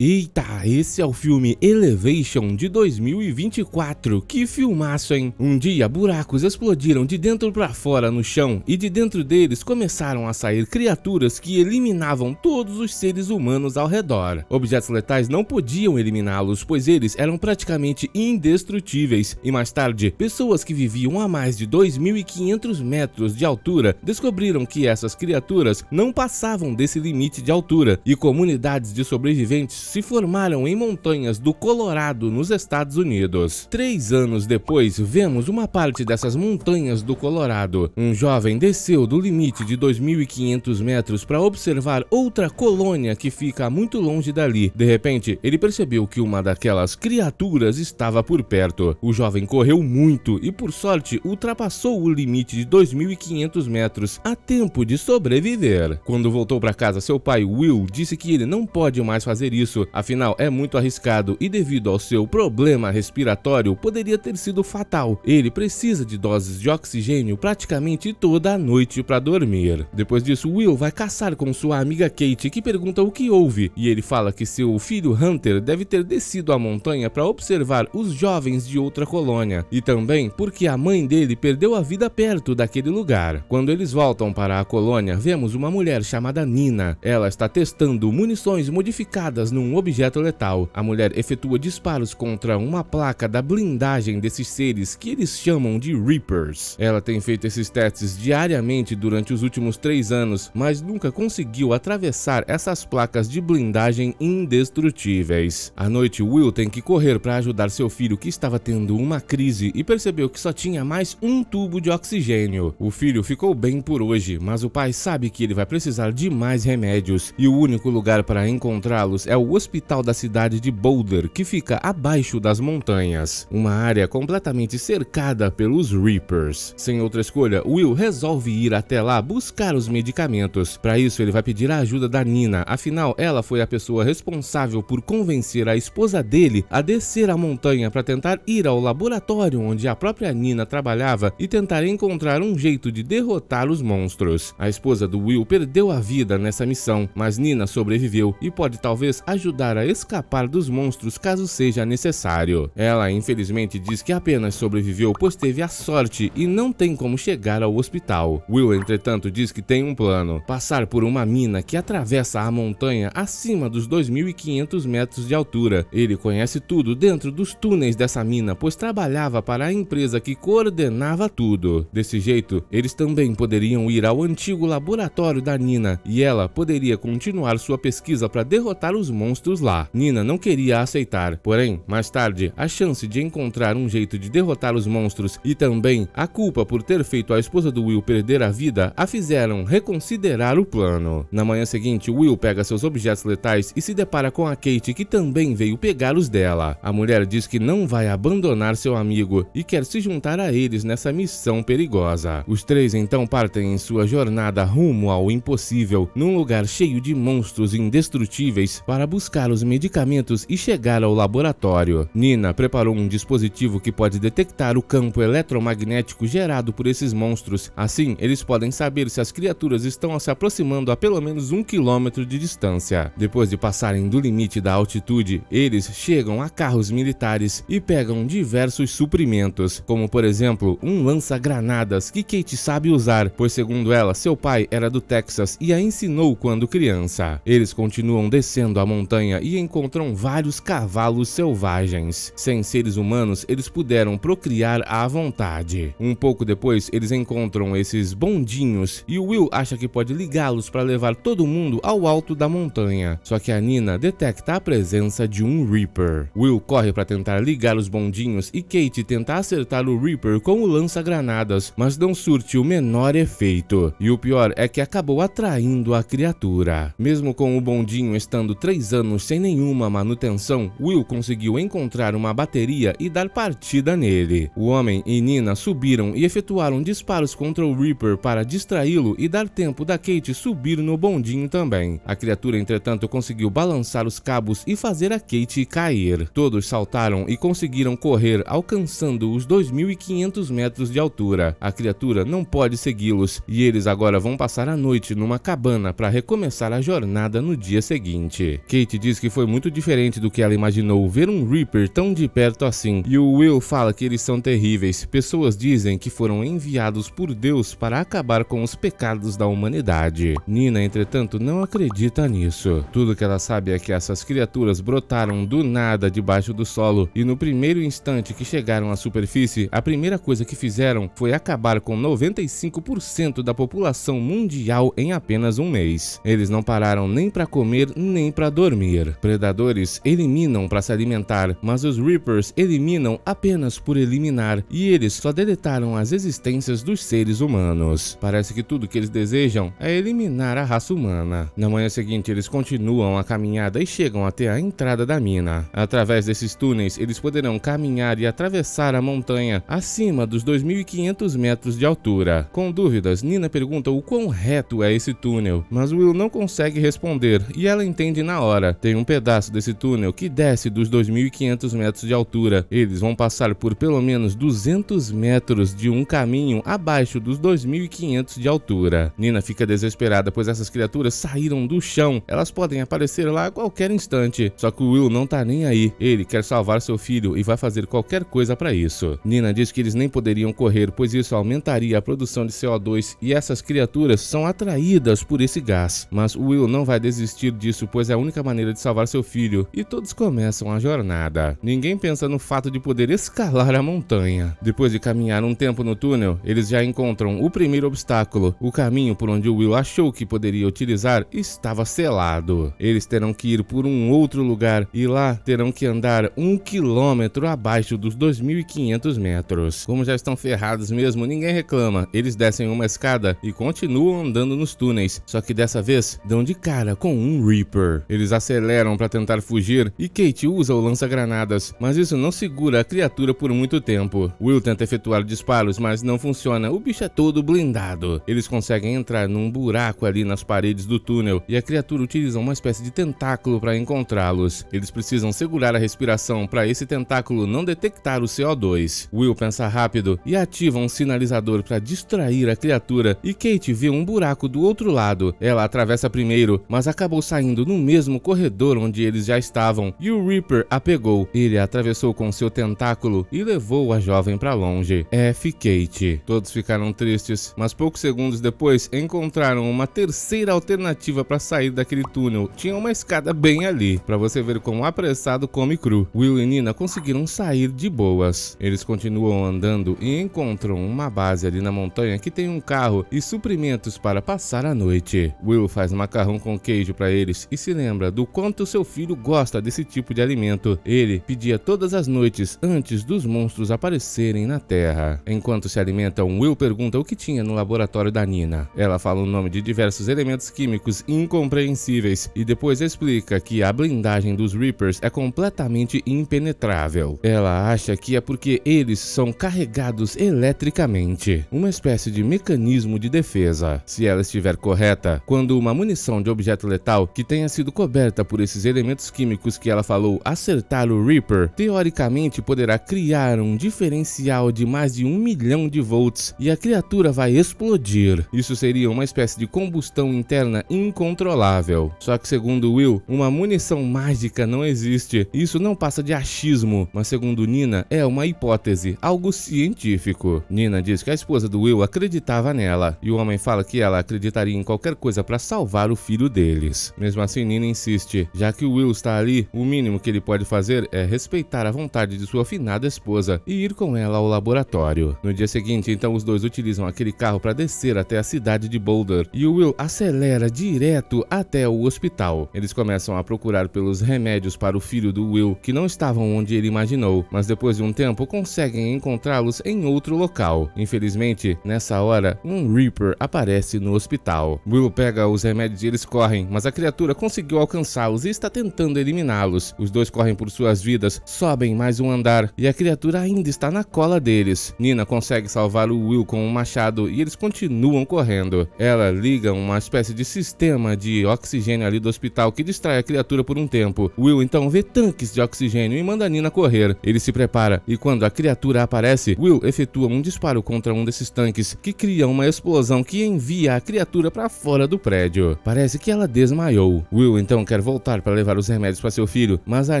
Eita, esse é o filme Elevation de 2024, que filmaço, hein? Um dia, buracos explodiram de dentro pra fora no chão e de dentro deles começaram a sair criaturas que eliminavam todos os seres humanos ao redor. Objetos letais não podiam eliminá-los, pois eles eram praticamente indestrutíveis. E mais tarde, pessoas que viviam a mais de 2.500 metros de altura descobriram que essas criaturas não passavam desse limite de altura e comunidades de sobreviventes se formaram em montanhas do Colorado, nos Estados Unidos. 3 anos depois, vemos uma parte dessas montanhas do Colorado. Um jovem desceu do limite de 2.500 metros para observar outra colônia que fica muito longe dali. De repente, ele percebeu que uma daquelas criaturas estava por perto. O jovem correu muito e, por sorte, ultrapassou o limite de 2.500 metros a tempo de sobreviver. Quando voltou para casa, seu pai, Will, disse que ele não pode mais fazer isso. Afinal, é muito arriscado e devido ao seu problema respiratório, poderia ter sido fatal. Ele precisa de doses de oxigênio praticamente toda a noite para dormir. Depois disso, Will vai caçar com sua amiga Kate, que pergunta o que houve, e ele fala que seu filho Hunter deve ter descido a montanha para observar os jovens de outra colônia, e também porque a mãe dele perdeu a vida perto daquele lugar. Quando eles voltam para a colônia, vemos uma mulher chamada Nina. Ela está testando munições modificadas num objeto letal. A mulher efetua disparos contra uma placa da blindagem desses seres que eles chamam de Reapers. Ela tem feito esses testes diariamente durante os últimos 3 anos, mas nunca conseguiu atravessar essas placas de blindagem indestrutíveis. À noite, Will tem que correr para ajudar seu filho, que estava tendo uma crise e percebeu que só tinha mais um tubo de oxigênio. O filho ficou bem por hoje, mas o pai sabe que ele vai precisar de mais remédios e o único lugar para encontrá-los é o hospital da cidade de Boulder, que fica abaixo das montanhas, uma área completamente cercada pelos Reapers. Sem outra escolha, Will resolve ir até lá buscar os medicamentos. Para isso, ele vai pedir a ajuda da Nina, afinal ela foi a pessoa responsável por convencer a esposa dele a descer a montanha para tentar ir ao laboratório onde a própria Nina trabalhava e tentar encontrar um jeito de derrotar os monstros. A esposa do Will perdeu a vida nessa missão, mas Nina sobreviveu e pode talvez ajudar a escapar dos monstros caso seja necessário. Ela infelizmente diz que apenas sobreviveu pois teve a sorte e não tem como chegar ao hospital. Will, entretanto, diz que tem um plano: passar por uma mina que atravessa a montanha acima dos 2.500 metros de altura. Ele conhece tudo dentro dos túneis dessa mina, pois trabalhava para a empresa que coordenava tudo. Desse jeito, eles também poderiam ir ao antigo laboratório da Nina e ela poderia continuar sua pesquisa para derrotar os monstros lá. Nina não queria aceitar, porém, mais tarde, a chance de encontrar um jeito de derrotar os monstros e também a culpa por ter feito a esposa do Will perder a vida a fizeram reconsiderar o plano. Na manhã seguinte, Will pega seus objetos letais e se depara com a Kate, que também veio pegar os dela. A mulher diz que não vai abandonar seu amigo e quer se juntar a eles nessa missão perigosa. Os três então partem em sua jornada rumo ao impossível, num lugar cheio de monstros indestrutíveis, para buscar os medicamentos e chegar ao laboratório. Nina preparou um dispositivo que pode detectar o campo eletromagnético gerado por esses monstros. Assim, eles podem saber se as criaturas estão se aproximando a pelo menos 1 quilômetro de distância. Depois de passarem do limite da altitude, eles chegam a carros militares e pegam diversos suprimentos, como por exemplo um lança-granadas que Kate sabe usar, pois segundo ela, seu pai era do Texas e a ensinou quando criança. Eles continuam descendo a montanha e encontram vários cavalos selvagens. Sem seres humanos, eles puderam procriar à vontade. Um pouco depois, eles encontram esses bondinhos e o Will acha que pode ligá-los para levar todo mundo ao alto da montanha. Só que a Nina detecta a presença de um Reaper. Will corre para tentar ligar os bondinhos e Kate tenta acertar o Reaper com o lança-granadas, mas não surte o menor efeito. E o pior é que acabou atraindo a criatura. Mesmo com o bondinho estando 3 anos sem nenhuma manutenção, Will conseguiu encontrar uma bateria e dar partida nele. O homem e Nina subiram e efetuaram disparos contra o Reaper para distraí-lo e dar tempo da Kate subir no bondinho também. A criatura, entretanto, conseguiu balançar os cabos e fazer a Kate cair. Todos saltaram e conseguiram correr, alcançando os 2.500 metros de altura. A criatura não pode segui-los e eles agora vão passar a noite numa cabana para recomeçar a jornada no dia seguinte. Kate Kate diz que foi muito diferente do que ela imaginou ver um Reaper tão de perto assim, e o Will fala que eles são terríveis. Pessoas dizem que foram enviados por Deus para acabar com os pecados da humanidade. Nina, entretanto, não acredita nisso. Tudo que ela sabe é que essas criaturas brotaram do nada debaixo do solo, e no primeiro instante que chegaram à superfície, a primeira coisa que fizeram foi acabar com 95% da população mundial em apenas um mês. Eles não pararam nem para comer nem para dormir. Predadores eliminam para se alimentar, mas os Reapers eliminam apenas por eliminar, e eles só deletaram as existências dos seres humanos. Parece que tudo que eles desejam é eliminar a raça humana. Na manhã seguinte, eles continuam a caminhada e chegam até a entrada da mina. Através desses túneis, eles poderão caminhar e atravessar a montanha acima dos 2.500 metros de altura. Com dúvidas, Nina pergunta o quão reto é esse túnel, mas Will não consegue responder, e ela entende na hora. Tem um pedaço desse túnel que desce dos 2.500 metros de altura. Eles vão passar por pelo menos 200 metros de um caminho abaixo dos 2.500 de altura. Nina fica desesperada, pois essas criaturas saíram do chão. Elas podem aparecer lá a qualquer instante. Só que o Will não tá nem aí. Ele quer salvar seu filho e vai fazer qualquer coisa para isso. Nina diz que eles nem poderiam correr, pois isso aumentaria a produção de CO2 e essas criaturas são atraídas por esse gás. Mas o Will não vai desistir disso, pois é a única maneira de salvar seu filho, e todos começam a jornada. Ninguém pensa no fato de poder escalar a montanha. Depois de caminhar um tempo no túnel, eles já encontram o primeiro obstáculo. O caminho por onde o Will achou que poderia utilizar estava selado. Eles terão que ir por um outro lugar e lá terão que andar 1 quilômetro abaixo dos 2.500 metros. Como já estão ferrados mesmo, ninguém reclama. Eles descem uma escada e continuam andando nos túneis, só que dessa vez dão de cara com um Reaper. Eles aceleram para tentar fugir e Kate usa o lança-granadas, mas isso não segura a criatura por muito tempo. Will tenta efetuar disparos, mas não funciona. O bicho é todo blindado. Eles conseguem entrar num buraco ali nas paredes do túnel e a criatura utiliza uma espécie de tentáculo para encontrá-los. Eles precisam segurar a respiração para esse tentáculo não detectar o CO2. Will pensa rápido e ativa um sinalizador para distrair a criatura, e Kate vê um buraco do outro lado. Ela atravessa primeiro, mas acabou saindo no mesmo corredor onde eles já estavam, e o Reaper a pegou. Ele a atravessou com seu tentáculo e levou a jovem para longe. F. Kate. Todos ficaram tristes, mas poucos segundos depois encontraram uma terceira alternativa para sair daquele túnel. Tinha uma escada bem ali, para você ver como apressado come cru. Will e Nina conseguiram sair de boas. Eles continuam andando e encontram uma base ali na montanha que tem um carro e suprimentos para passar a noite. Will faz macarrão com queijo para eles e se lembra do quanto seu filho gosta desse tipo de alimento. Ele pedia todas as noites antes dos monstros aparecerem na Terra. Enquanto se alimentam, Will pergunta o que tinha no laboratório da Nina. Ela fala o nome de diversos elementos químicos incompreensíveis e depois explica que a blindagem dos Reapers é completamente impenetrável. Ela acha que é porque eles são carregados eletricamente, uma espécie de mecanismo de defesa. Se ela estiver correta, quando uma munição de objeto letal que tenha sido coberta por esses elementos químicos que ela falou acertar o Reaper, teoricamente poderá criar um diferencial de mais de 1 milhão de volts e a criatura vai explodir. Isso seria uma espécie de combustão interna incontrolável. Só que segundo Will, uma munição mágica não existe. Isso não passa de achismo, mas segundo Nina, é uma hipótese, algo científico. Nina diz que a esposa do Will acreditava nela, e o homem fala que ela acreditaria em qualquer coisa para salvar o filho deles. Mesmo assim, Nina insiste. Já que o Will está ali, o mínimo que ele pode fazer é respeitar a vontade de sua finada esposa e ir com ela ao laboratório. No dia seguinte, então, os dois utilizam aquele carro para descer até a cidade de Boulder, e o Will acelera direto até o hospital. Eles começam a procurar pelos remédios para o filho do Will, que não estavam onde ele imaginou, mas depois de um tempo conseguem encontrá-los em outro local. Infelizmente, nessa hora, um Reaper aparece no hospital. Will pega os remédios e eles correm, mas a criatura conseguiu alcançá-los e está tentando eliminá-los. Os dois correm por suas vidas, sobem mais um andar e a criatura ainda está na cola deles. Nina consegue salvar o Will com um machado e eles continuam correndo. Ela liga uma espécie de sistema de oxigênio ali do hospital que distrai a criatura por um tempo. Will então vê tanques de oxigênio e manda Nina correr. Ele se prepara e quando a criatura aparece, Will efetua um disparo contra um desses tanques que cria uma explosão que envia a criatura para fora do prédio. Parece que ela desmaiou. Will então quer quer voltar para levar os remédios para seu filho, mas a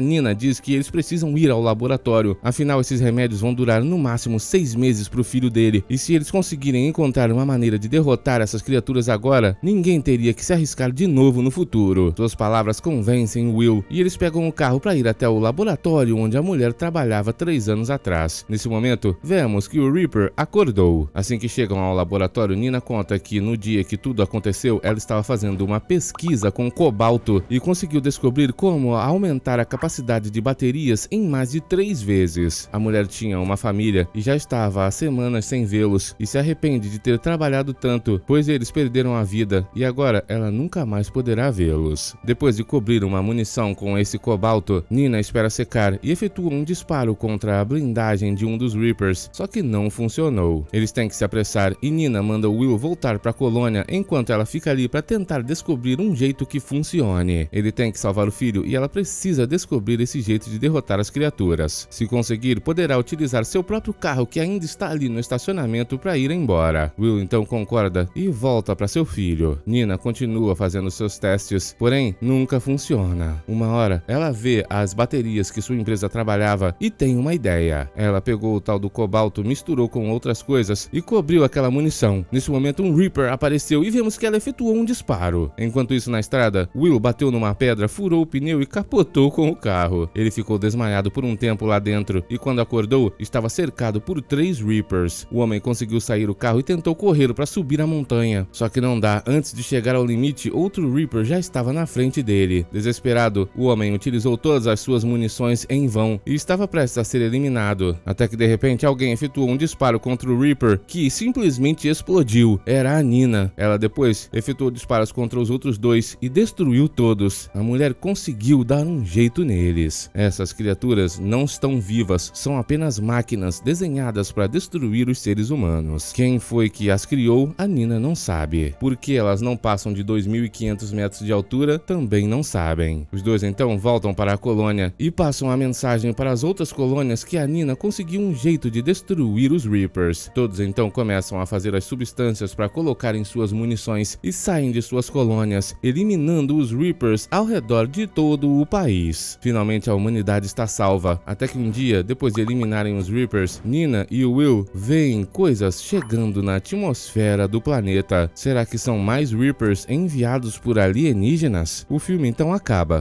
Nina diz que eles precisam ir ao laboratório, afinal esses remédios vão durar no máximo 6 meses para o filho dele, e se eles conseguirem encontrar uma maneira de derrotar essas criaturas agora, ninguém teria que se arriscar de novo no futuro. Suas palavras convencem Will, e eles pegam o carro para ir até o laboratório onde a mulher trabalhava 3 anos atrás. Nesse momento, vemos que o Reaper acordou. Assim que chegam ao laboratório, Nina conta que no dia que tudo aconteceu, ela estava fazendo uma pesquisa com cobalto e conseguiu descobrir como aumentar a capacidade de baterias em mais de 3 vezes. A mulher tinha uma família e já estava há semanas sem vê-los e se arrepende de ter trabalhado tanto, pois eles perderam a vida e agora ela nunca mais poderá vê-los. Depois de cobrir uma munição com esse cobalto, Nina espera secar e efetua um disparo contra a blindagem de um dos Reapers, só que não funcionou. Eles têm que se apressar e Nina manda Will voltar para a colônia enquanto ela fica ali para tentar descobrir um jeito que funcione. Ele tem que salvar o filho e ela precisa descobrir esse jeito de derrotar as criaturas. Se conseguir, poderá utilizar seu próprio carro que ainda está ali no estacionamento para ir embora. Will então concorda e volta para seu filho. Nina continua fazendo seus testes, porém nunca funciona. Uma hora, ela vê as baterias que sua empresa trabalhava e tem uma ideia. Ela pegou o tal do cobalto, misturou com outras coisas e cobriu aquela munição. Nesse momento, um Reaper apareceu e vemos que ela efetuou um disparo. Enquanto isso, na estrada, Will bateu numa pedra, furou o pneu e capotou com o carro. Ele ficou desmaiado por um tempo lá dentro e quando acordou, estava cercado por 3 Reapers. O homem conseguiu sair do carro e tentou correr para subir a montanha. Só que não dá. Antes de chegar ao limite, outro Reaper já estava na frente dele. Desesperado, o homem utilizou todas as suas munições em vão e estava prestes a ser eliminado. Até que de repente alguém efetuou um disparo contra o Reaper que simplesmente explodiu. Era a Nina. Ela depois efetuou disparos contra os outros 2 e destruiu todos. A mulher conseguiu dar um jeito neles. Essas criaturas não estão vivas, são apenas máquinas desenhadas para destruir os seres humanos. Quem foi que as criou, a Nina não sabe. Por que elas não passam de 2.500 metros de altura, também não sabem. Os dois então voltam para a colônia e passam a mensagem para as outras colônias que a Nina conseguiu um jeito de destruir os Reapers. Todos então começam a fazer as substâncias para colocar em suas munições e saem de suas colônias, eliminando os Reapers ao redor de todo o país. Finalmente a humanidade está salva, até que um dia, depois de eliminarem os Reapers, Nina e o Will veem coisas chegando na atmosfera do planeta. Será que são mais Reapers enviados por alienígenas? O filme então acaba.